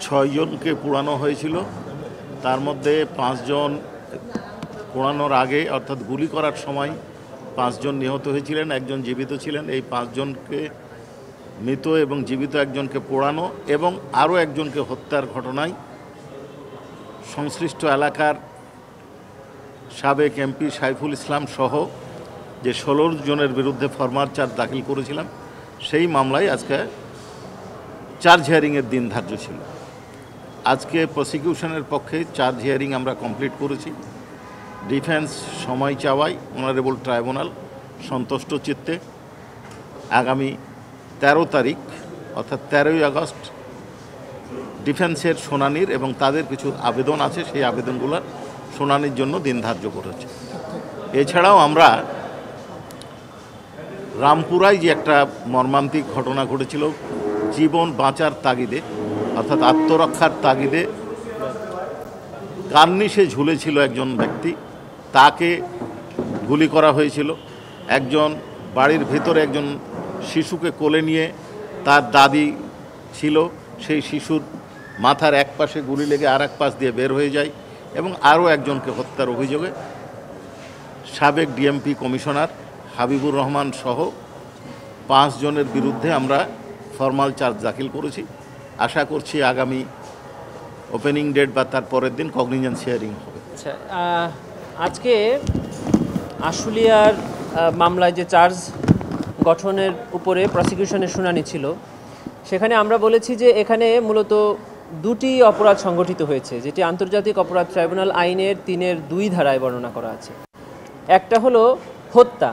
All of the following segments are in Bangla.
6 জনকে পোড়ানো হয়েছিল। তার মধ্যে 5 জন পোড়ানোর আগে অর্থাৎ গুলি করার সময় 5 জন নিহত হয়েছিলেন, একজন জীবিত ছিলেন। এই 5 জনকে মৃত এবং জীবিত একজনকে পোড়ানো এবং আরও একজনকে হত্যার ঘটনায় সংশ্লিষ্ট এলাকার সাবেক এমপি সাইফুল ইসলাম সহ যে 16 জনের বিরুদ্ধে ফরমাল চার্জ দাখিল করেছিলাম, সেই মামলায় আজকে চার্জ হিয়ারিংয়ের দিন ধার্য ছিল। আজকে প্রসিকিউশনের পক্ষে চার্জ হিয়ারিং আমরা কমপ্লিট করেছি। ডিফেন্স সময় চাওয়ায় অনারেবল ট্রাইব্যুনাল সন্তুষ্ট চিত্তে আগামী 13 তারিখ অর্থাৎ 13ই আগস্ট ডিফেন্সের শুনানির এবং তাদের কিছু আবেদন আছে, সেই আবেদনগুলোর শুনানির জন্য দিন ধার্য করেছে। এছাড়াও আমরা রামপুরায় যে একটা মর্মান্তিক ঘটনা ঘটেছিল, জীবন বাঁচার তাগিদে অর্থাৎ আত্মরক্ষার তাগিদে কার্নিশে ঝুলেছিল একজন ব্যক্তি, তাকে গুলি করা হয়েছিল। একজন বাড়ির ভেতরে একজন শিশুকে কোলে নিয়ে তার দাদি ছিল, সেই শিশুর মাথার এক পাশে গুলি লেগে আর এক পাশ দিয়ে বের হয়ে যায় এবং আরও একজনকে হত্যার অভিযোগে সাবেক ডিএমপি কমিশনার হাবিবুর রহমান সহ 5 জনের বিরুদ্ধে আমরা ফরমাল চার্জ দাখিল করেছি। আশা করছি আগামী ওপেনিং ডেট বা তার পরের দিন কগনিজেন্স হিয়ারিং হবে। আচ্ছা, আজকে আশুলিয়ার মামলায় যে চার্জ গঠনের উপরে প্রসিকিউশনের শুনানি ছিল, সেখানে আমরা বলেছি যে এখানে মূলত 2টি অপরাধ সংগঠিত হয়েছে, যেটি আন্তর্জাতিক অপরাধ ট্রাইব্যুনাল আইনের 3-2 ধারায় বর্ণনা করা আছে। একটা হলো হত্যা,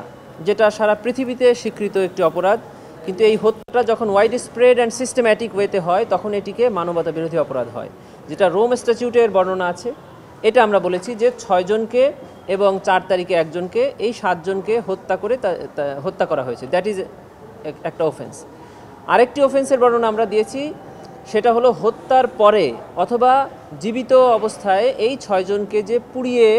যেটা সারা পৃথিবীতে স্বীকৃত একটি অপরাধ, কিন্তু এই হত্যাটা যখন ওয়াইড স্প্রেড অ্যান্ড সিস্টেম্যাটিক ওয়েতে হয় তখন এটিকে মানবতা বিরোধী অপরাধ হয়, যেটা রোম স্ট্যাটিউটের বর্ণনা আছে। এটা আমরা বলেছি যে 6 জনকে এবং 4 তারিখে একজনকে, এই 7 জনকে হত্যা করা হয়েছে, দ্যাট ইজ একটা অফেন্স। আরেকটি অফেন্সের বর্ণনা আমরা দিয়েছি, সেটা হলো হত্যার পরে অথবা জীবিত অবস্থায় এই 6 জনকে যে পুড়িয়ে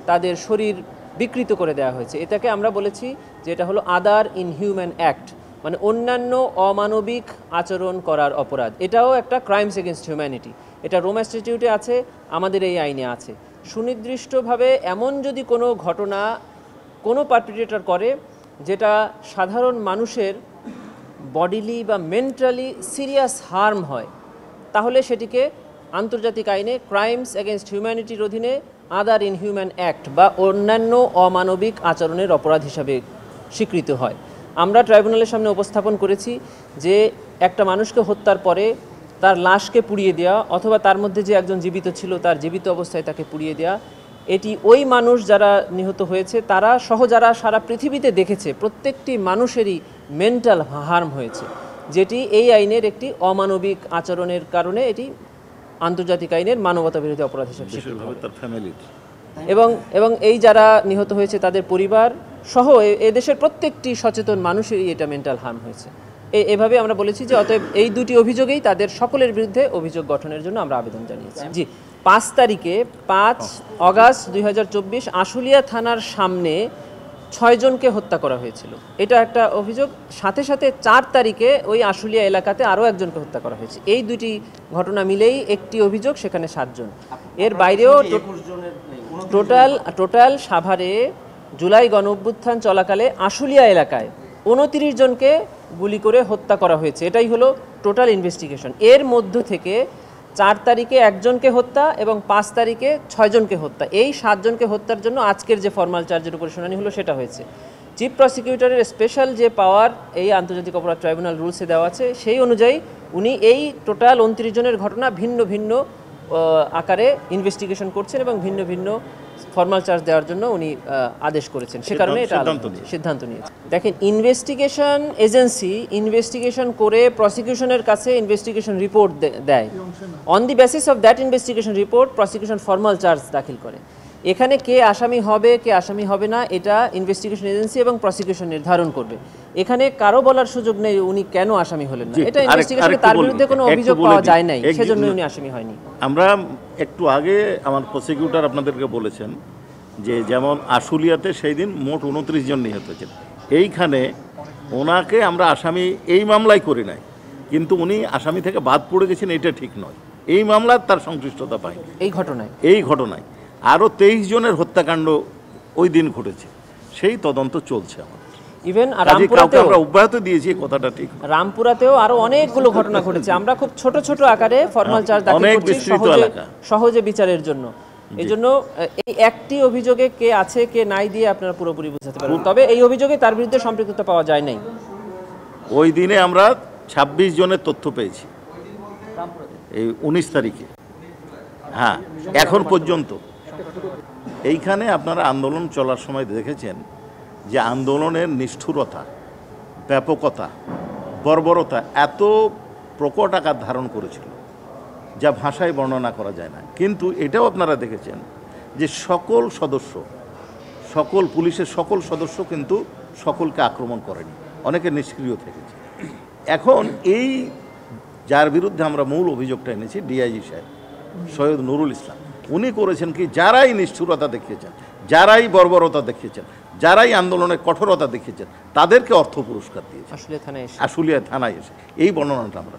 তাদের শরীর বিকৃত করে দেওয়া হয়েছে, এটাকে আমরা বলেছি যে এটা হলো আদার ইনহিউম্যান অ্যাক্ট, মানে অন্যান্য অমানবিক আচরণ করার অপরাধ। এটাও একটা ক্রাইমস এগেনস্ট হিউম্যানিটি। এটা রোম স্ট্যাটিউটে আছে, আমাদের এই আইনে আছে। সুনির্দিষ্টভাবে এমন যদি কোনো ঘটনা কোনো পারপিট্রেটর করে যেটা সাধারণ মানুষের বডিলি বা মেন্টালি সিরিয়াস হার্ম হয়, তাহলে সেটিকে আন্তর্জাতিক আইনে ক্রাইমস এগেনস্ট হিউম্যানিটির অধীনে আদার ইনহিউম্যান অ্যাক্ট বা অন্যান্য অমানবিক আচরণের অপরাধ হিসাবে স্বীকৃত হয়। আমরা ট্রাইব্যুনালের সামনে উপস্থাপন করেছি যে একটা মানুষকে হত্যার পরে তার লাশকে পুড়িয়ে দেওয়া অথবা তার মধ্যে যে একজন জীবিত ছিল তার জীবিত অবস্থায় তাকে পুড়িয়ে দেওয়া, এটি ওই মানুষ যারা নিহত হয়েছে তারা সহ যারা সারা পৃথিবীতে দেখেছে প্রত্যেকটি মানুষেরই মেন্টাল হার্ম হয়েছে, যেটি এই আইনের একটি অমানবিক আচরণের কারণে এটি আন্তর্জাতিক আইনের মানবতা বিরোধী অপরাধ হিসেবে স্বীকৃত হবে। এবং এই যারা নিহত হয়েছে তাদের পরিবার সহ এদেশের প্রত্যেকটি সচেতন মানুষেরই এটা মেন্টাল হার্ম হয়েছে। এভাবে আমরা বলেছি যে অতএব এই 2টি অভিযোগেই তাদের সকলের বিরুদ্ধে অভিযোগ গঠনের জন্য আমরা আবেদন জানিয়েছি। জি, 5 তারিখে 5 আগস্ট 2024 আশুলিয়া থানার সামনে 6 জনকে হত্যা করা হয়েছিল, এটা একটা অভিযোগ। সাথে সাথে 4 তারিখে ওই আশুলিয়া এলাকাতে আরও একজনকে হত্যা করা হয়েছে। এই 2টি ঘটনা মিলেই একটি অভিযোগ, সেখানে 7 জন। এর বাইরেও টোটাল সাভারে জুলাই গণ অভ্যুত্থান চলাকালে আশুলিয়া এলাকায় 29 জনকে গুলি করে হত্যা করা হয়েছে। এটাই হলো টোটাল ইনভেস্টিগেশন। এর মধ্য থেকে 4 তারিখে একজনকে হত্যা এবং 5 তারিখে 6 জনকে হত্যা, এই 7 জনকে হত্যার জন্য আজকের যে ফরমাল চার্জের উপর শুনানি হলো সেটা হয়েছে। চিফ প্রসিকিউটরের স্পেশাল যে পাওয়ার এই আন্তর্জাতিক অপরাধ ট্রাইব্যুনাল রুলসে দেওয়া আছে, সেই অনুযায়ী উনি এই টোটাল 29 জনের ঘটনা ভিন্ন ভিন্ন আকারে ইনভেস্টিগেশন করছেন এবং ভিন্ন ভিন্ন ফরমাল চার্জ দেওয়ার জন্য উনি আদেশ করেছেন, সে কারণে এটা সিদ্ধান্ত নিয়েছে। দেখেন, ইনভেস্টিগেশন এজেন্সি ইনভেস্টিগেশন করে প্রসিকিউশনের কাছে ইনভেস্টিগেশন রিপোর্ট দেয়। On the basis of that investigation report prosecution formal charge দাখিল করে। এখানে কে আসামি হবে কে আসামি হবে না এটা ইনভেস্টিগেশন এজেন্সি এবং প্রসিকিউশন নির্ধারণ করবে। এখানে কারো বলার সুযোগ নেই উনি কেন আসামি হলেন না, এটা ইনভেস্টিগেশনে তার বিরুদ্ধে কোনো অভিযোগ পাওয়া যায় নাই, সেজন্য উনি আসামি হয়নি। আমরা একটু আগে আমার প্রসিকিউটর আপনাদেরকে বলেছেন যে যেমন আশুলিয়াতে সেই দিন মোট 29 জন নিহত হয়েছেন, এইখানে ওনাকে আমরা আসামি এই মামলায় করি নাই, কিন্তু উনি আসামি থেকে বাদ পড়ে গেছেন, এটা ঠিক নয়। এই মামলার তার সংশ্লিষ্টতা পায়নি এই ঘটনায় আরও 23 জনের হত্যাকাণ্ড ওই দিন ঘটেছে, সেই তদন্ত চলছে আমাদের। ইভেন আমরা অব্যাহত দিয়েছি, কথাটা ঠিক। রামপুরাতেও আরো অনেকগুলো ঘটনা ঘটেছে। আমরা খুব ছোট ছোট আকারে ফরমাল চার্জ দাখিল করছি সহজে বিচারের জন্য। এই জন্য এই একটি অভিযোগে কে আছে কে নাই দিয়ে আপনারা পুরোপুরি বুঝাতে পারবেন। তবে এই অভিযোগে তার বিরুদ্ধে সম্পৃক্ততা পাওয়া যায় নাই। ওই দিনে আমরা 26 জনের তথ্য পেয়েছি এই 19 তারিখে। হ্যাঁ, এখন পর্যন্ত এইখানে আপনারা আন্দোলন চলার সময় দেখেছেন যে আন্দোলনের নিষ্ঠুরতা, ব্যাপকতা, বর্বরতা এত প্রকট আকার ধারণ করেছিল যা ভাষায় বর্ণনা করা যায় না। কিন্তু এটাও আপনারা দেখেছেন যে সকল পুলিশের সকল সদস্য কিন্তু সকলকে আক্রমণ করেনি, অনেকে নিষ্ক্রিয় থেকেছে। এখন এই যার বিরুদ্ধে আমরা মূল অভিযোগটা এনেছি, ডিআইজি সাহেব সৈয়দ নুরুল ইসলাম, উনি করেছেন কি, যারাই নিষ্ঠুরতা দেখিয়েছেন, যারাই বর্বরতা দেখিয়েছেন, যারাই আন্দোলনের কঠোরতা দেখিয়েছেন, তাদেরকে অর্থ পুরস্কার দিয়েছে আশুলিয়া থানায় এসে। এই বর্ণনাটা আমরা